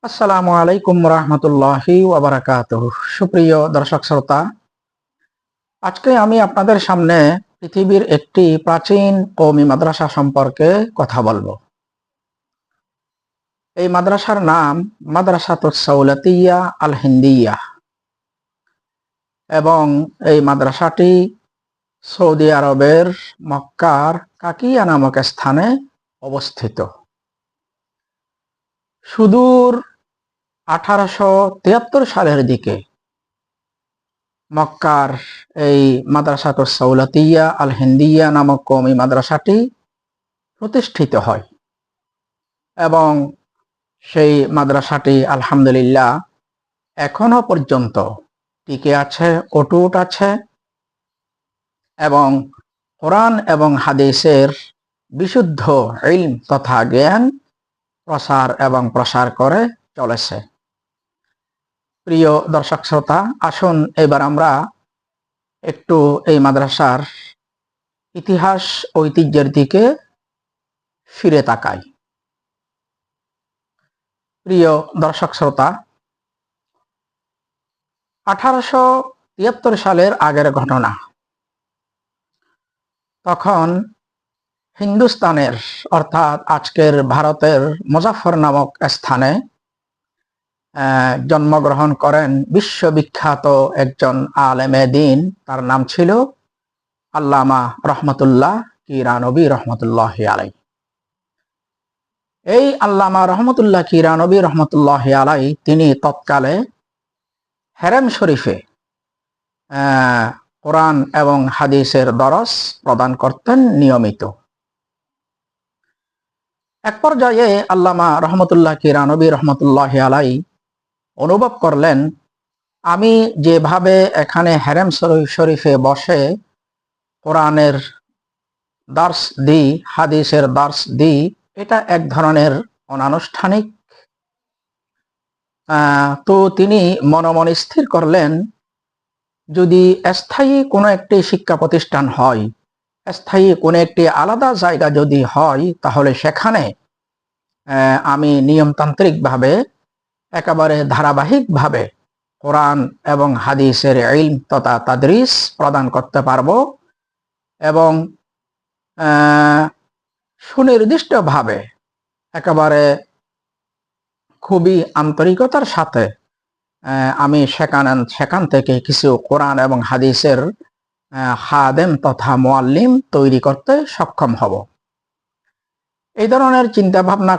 আসসালামু আলাইকুম রহমতুল্লাহি ওয়া বারাকাতুহু। সুপ্রিয় দর্শক শ্রোতা, আজকে আমি আপনাদের সামনে পৃথিবীর একটি প্রাচীন কওমি মাদ্রাসা সম্পর্কে কথা বলবো। এই মাদ্রাসার নাম মাদ্রাসাতুস সাওলাতিয়া আল হিন্দিয়া এবং এই মাদ্রাসাটি সৌদি আরবের মক্কার কাকিয়া নামক স্থানে অবস্থিত। সুদূর 1873 সালের দিকে মক্কার এই মাদ্রাসাতুস সাওলাতিয়া আল হিন্দিয়া নামক কওমি মাদ্রাসাটি প্রতিষ্ঠিত হয় এবং সেই মাদ্রাসাটি আলহামদুলিল্লাহ এখনো পর্যন্ত টিকে আছে, অটুট আছে এবং কোরআন এবং হাদিসের বিশুদ্ধ ইলম তথা জ্ঞান প্রসার এবং প্রসার করে চলেছে। প্রিয় দর্শক শ্রোতা, আসুন এবার আমরা একটু এই মাদ্রাসার ইতিহাস ঐতিহ্যের দিকে ফিরে তাকাই। প্রিয় দর্শক শ্রোতা, 1873 সালের আগের ঘটনা। তখন হিন্দুস্তানের অর্থাৎ আজকের ভারতের মুজাফফর নামক স্থানে জন্মগ্রহণ করেন বিশ্ববিখ্যাত একজন আলেমে দ্বীন। তার নাম ছিল আল্লামা রহমতুল্লাহ কিরানবী রহমতুল্লাহি আলাইহি। এই আল্লামা রহমতুল্লাহ কিরানবী রহমতুল্লাহি আলাইহি তিনি তৎকালে হেরেম শরীফে কোরআন এবং হাদিসের দরস প্রদান করতেন নিয়মিত। এক পর্যায়ে আল্লামা রহমতুল্লাহ কিরানবী রহমতুল্লাহি আলাইহি অনুভব করলেন, আমি যেভাবে এখানে হেরেম শরীফে বসে কোরআনের দার্স দিই, হাদিসের দার্স দিই, এটা এক ধরনের অনানুষ্ঠানিক। তো তিনি মনে মনে স্থির করলেন, যদি স্থায়ী কোনো একটি শিক্ষা প্রতিষ্ঠান হয়, স্থায়ী কোনো একটি আলাদা জায়গা যদি হয়, তাহলে সেখানে আমি নিয়মতান্ত্রিকভাবে একেবারে ধারাবাহিকভাবে কোরআন এবং হাদিসের ইলম তথা তাদরিস প্রদান করতে পারবো এবং সুনির্দিষ্টভাবে খুবই আন্তরিকতার সাথে আমি সেখান থেকে কিছু কোরআন এবং হাদিসের খাদেম তথা মুআল্লিম তৈরি করতে সক্ষম হব। এই ধরনের চিন্তা ভাবনা